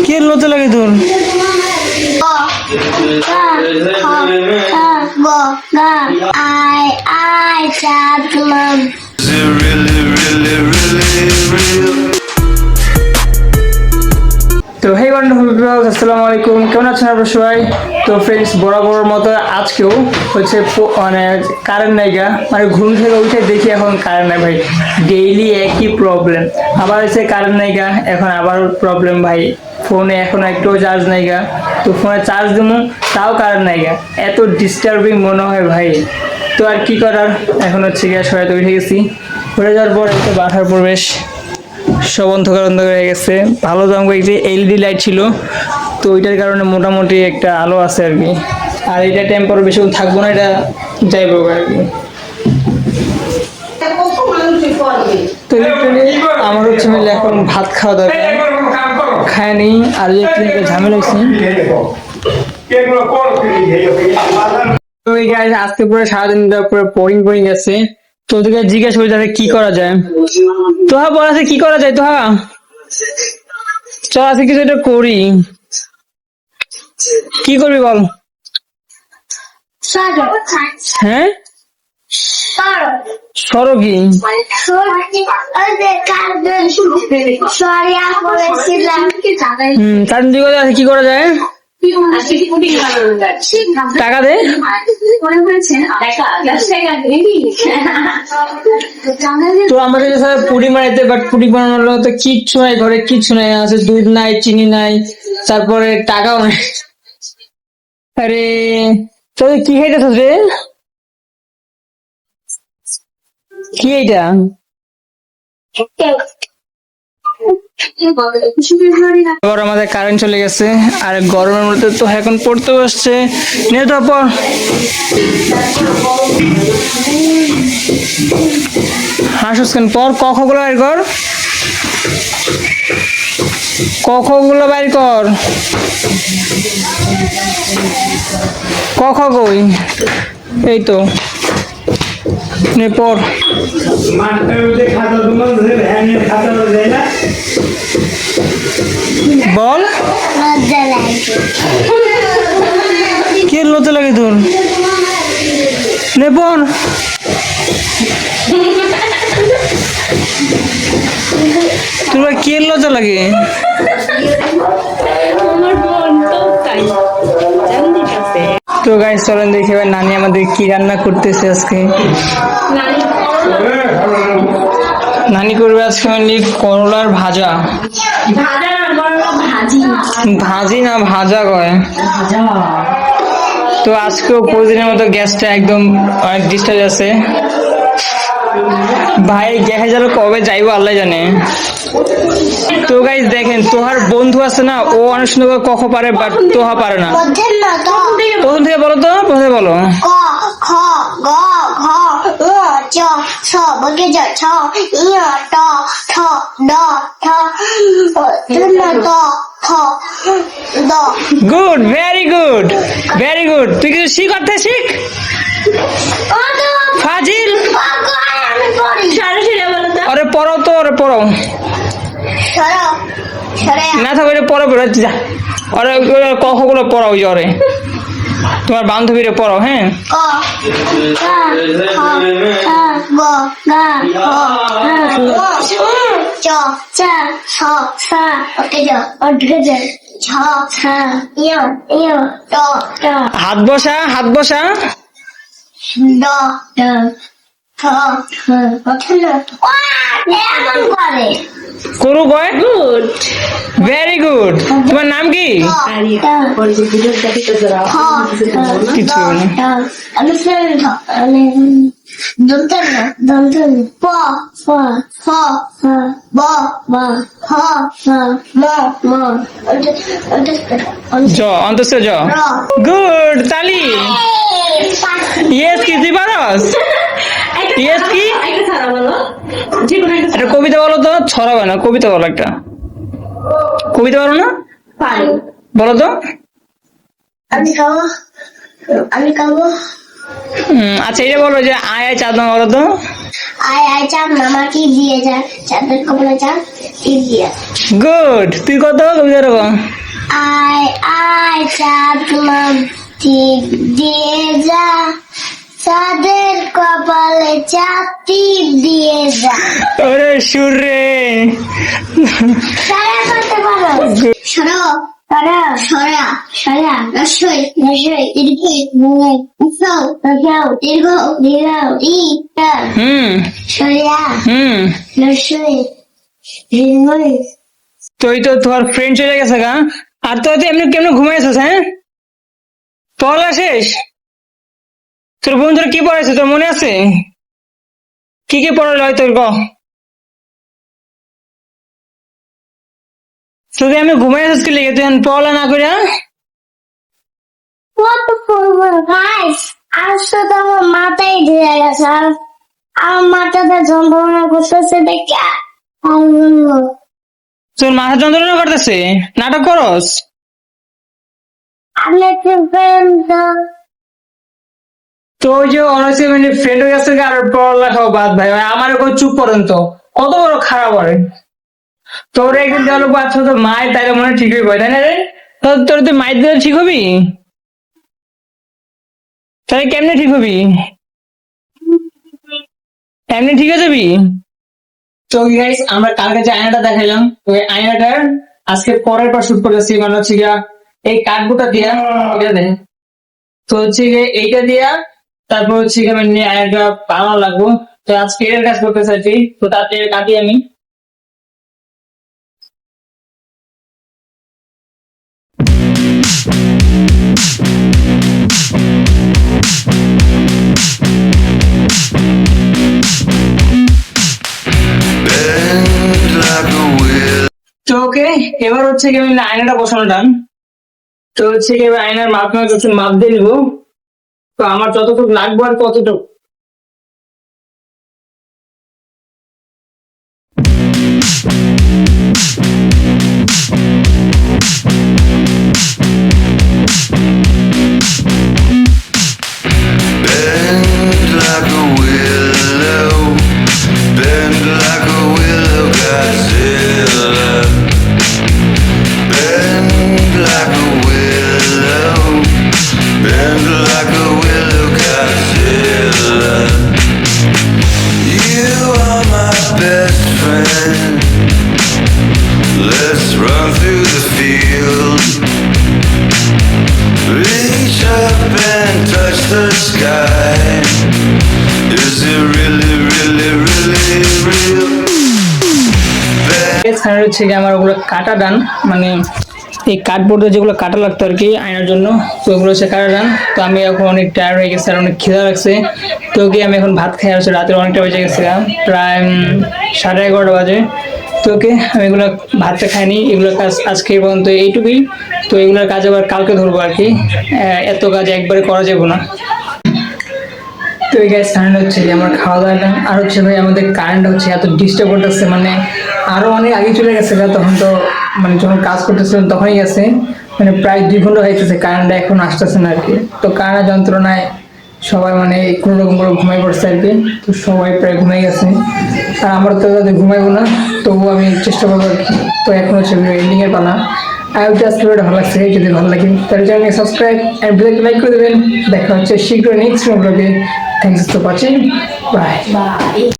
কে লজ্জা লাগে তোর? তো হে বন্ধুরা, আসসালামু আলাইকুম, কেমন আছেন আপনারা সবাই? তো ফ্রেন্ডস, বরাবর মতো আজকেও হচ্ছে মানে কারেন্ট নাইগা, মানে ঘুম থেকে উঠে দেখি এখন কারেন্ট নাই ভাই। ডেইলি একই প্রবলেম, আবার হচ্ছে কারেন্ট নাইগা, এখন আবার প্রবলেম ভাই। ফোনে এখন একটু চার্জ নাইগা, তো ফোনে চার্জ দেবো তাও কারেন্ট নাইগা। এত ডিস্টার্বিং মনে হয় ভাই। তো আর কি করার, এখন হচ্ছে গিয়ে সবাই উঠে গেছি। উঠে যাওয়ার পর একটু বাসার পরিবেশ সব অন্ধকার অন্ধকার হয়ে গেছে। ভালো দাম একটি এলইডি লাইট ছিল, তো ওইটার কারণে মোটামুটি একটা আলো আছে আর কি। আর এটা টেম্পার বেশিক্ষণ থাকবো না, এটা যাইবো আর কি। তো আমার হচ্ছে মিলে এখন ভাত খাওয়া দরকার, খায়নি আর একটা ঝামেলা হয়েছে। আজকে পুরো সারাদিন পুরো বোরিং বোরিং আছে। তো ওদেরকে জিজ্ঞাসা করি তাহলে কি করা যায়। তোহা বল আছে কি করা যায়, তোহা চল আজকে কিছু একটা করি। কি করবি বল? হ্যাঁ, সরো কি? কারণ তুই কথা আছে, কি করা যায়? টাকা দে। তো আমাদের পুরি বানাইতে, বাট পুরি বানানোর তো কিচ্ছু নাই, ঘরে কিচ্ছু নাই, আছে দুধ নাই, চিনি নাই, তারপরে টাকাও নাই। আরে তুই কি খাইতেছ রে? কি এইটা? আবার আমাদের কারেন্ট চলে গেছে, আর গরমের মধ্যে তো এখন পড়তে বসছে। নিয়ে তো পর হাসুস কেন, পর কখগুলো বাইর কর, কখগুলো বাইর কর। কখ কই? এই তো নে পর। বল কে লজ্জা লাগে তোর? নে পর। তোর কে লজ্জা লাগে? তো গাইস চলেন দেখি এবার নানি আমাদের কি রান্না করতেছে আজকে। নানি করবে আজকে অনলি করলার ভাজা। ভাজি না ভাজা কয়। তো আজকেও প্রতিদিনের মতো গ্যাসটা একদম অনেক ডিস্টার্ব আছে ভাই। গ্যাসে যেন কবে যাইবো আল্লাহ জানে। তো গাইস দেখেন, তোহার বন্ধু আছে না, ও অনেক সুন্দর করে কখ পারে, বাট তোহা পারে না। প্রথম থেকে বলো তো, প্রথমে বলো। Good, very good, very good. তুই কিছু শিখ, অর্থে শিখ। ফাজিল, আরে পড়ো তো, আরে পড়ো না থাকো, পড়ো পড়ো যা। আরে কখগুলো পড়াও জ্বরে, তোমার বান্ধবীরে পড়াও। হ্যাঁ, হাত বসা, হাত বসা। করু কয়। Good, very good. তোমার নাম কি? কিছু অন্তস্থ জ। গুড, তালি। ইয়েস কি তুই পারস? ইয়েস কি? একটা কবিতা বলো তো। ছড়াবে না, কবিতা বলো একটা। কবিতা পারো না? বলো তো। আমি খাবো আচ্ছা এটা বলো যে আয় আয় চাঁদ মামা বলো তো। আয় আয় চাঁদ মামা টিপ দিয়ে যা, চাঁদের কপালে চাঁদ টিপ দিয়ে। গুড, তুই কত কবিতা রকম। আয় আয় চাঁদ মামা টিপ দিয়ে যা, চাঁদের কপালে চাঁদ টিপ দিয়ে যা। ওরে সুর রে। সারা করতে পারো। সরো সরা সরা সরা রসই রসই দীর্ঘই মুই উফাও রসাও দীর্ঘ দীর্ঘ ই টা সরিয়া রসই দীর্ঘই। তুই তো তোর ফ্রেন্ড চলে গেছে গা, আর তুই তো এমনি কেমন ঘুমাইছিস? হ্যাঁ, পড়া শেষ? তোর বন্ধুরা কি পড়াইছে তোর মনে আছে? কি কি পড়ালো হয় তোর ক? যদি আমি ঘুমাইছিস কি লেগে তুই পড়া না করে? কত করবো গাইস, আজ তো আমার মাথায় ধরে গেছে, আর আমার মাথাটা যন্ত্রণা করতেছে দেখে আর বলবো। তোর মাথা যন্ত্রণা করতেছে, নাটক করস? আমি একটু ফ্রেন্ড তো ওই যে অনেকে মানে ফ্রেন্ড হয়ে গেছে আর পড়ালেখাও বাদ ভাই, আমার এখন চুপ করেন তো, কত বড় খারাপ হয়। তোর একদিন দেওয়ালো বাচ্চা তো মায়ের তাইলে মনে হয় ঠিক হইব, তাই না রে? তোর তুই মায়ের দিলে ঠিক হবি? তাহলে কেমনে ঠিক হবি? এমনি ঠিক হয়ে যাবি? তো গাইস আমরা কালকে যে আয়নাটা দেখাইলাম, ওই আয়নাটার আজকে পরের পর শুট করেছি, মানে হচ্ছে গিয়া এই কাঠগুটা দিয়া দেন। তো হচ্ছে গিয়ে এইটা দিয়া তারপর হচ্ছে গিয়ে মানে আয়নাটা বানানো লাগবো। তো আজকে এর কাজ করতে চাইছি, তো তাতে কাটি আমি। তো ওকে, এবার হচ্ছে কি আমি আয়নাটা বসানো ডান। তো হচ্ছে কি এবার আয়নার মাপ মাপ দিয়ে নিবো। তো আমার যতটুকু লাগবে আর কতটুকু। Bend like a willow, bend like a willow, Godzilla. Bend like a willow, bend like a willow, Godzilla. You are my best friend. Let's run through the field. Reach up and touch the sky. Is it really, really, really real? এখানে হচ্ছে কি আমার ওগুলো কাটা ডান, মানে এই কাঠবোর্ডে যেগুলো কাটা লাগতো আর কি আয়নার জন্য, তো ওগুলো হচ্ছে কাটা ডান। তো আমি এখন অনেক টায়ার্ড হয়ে গেছি আর অনেক খিদা লাগছে। তো কি আমি এখন ভাত খাই আসছে, রাতের অনেকটা বেজে গেছে, প্রায় 11:30 বাজে। তো ওকে আমি এগুলো ভাতটা খাইনি, এগুলো কাজ আজকে পর্যন্ত এইটুকুই। তো এগুলোর কাজ আবার কালকে ধরবো আর কি, এত কাজ একবারে করা যাবে না। তো এই গ্যাস কারেন্ট হচ্ছে যে আমার খাওয়া দাওয়াটা, আর হচ্ছে ভাই আমাদের কারেন্ট হচ্ছে এত ডিস্টার্ব করতেছে, মানে আরো অনেক আগে চলে গেছে গা, তখন তো মানে যখন কাজ করতেছিলাম তখনই গেছে, মানে প্রায় 2 ঘন্টা হয়েছে কারেন্টটা এখন আসতেছে না আর কি। তো কারেন্ট যন্ত্রণায় সবাই মানে কোনো রকম করে ঘুমাই পড়ছে আর কি। তো সবাই প্রায় ঘুমাই গেছে, আর আমার তো ঘুমাইবো না, তবুও আমি চেষ্টা করবো আর কি। তো এখন হচ্ছে এন্ডিং এর পালা। আর আজকে ভিডিওটা ভালো লাগছে, যদি ভালো লাগে তাহলে চ্যানেলকে সাবস্ক্রাইব এন্ড ভিডিওকে লাইক করে দেবেন। দেখা হচ্ছে শীঘ্রই নেক্সট ব্লগে। Thanks for watching, by.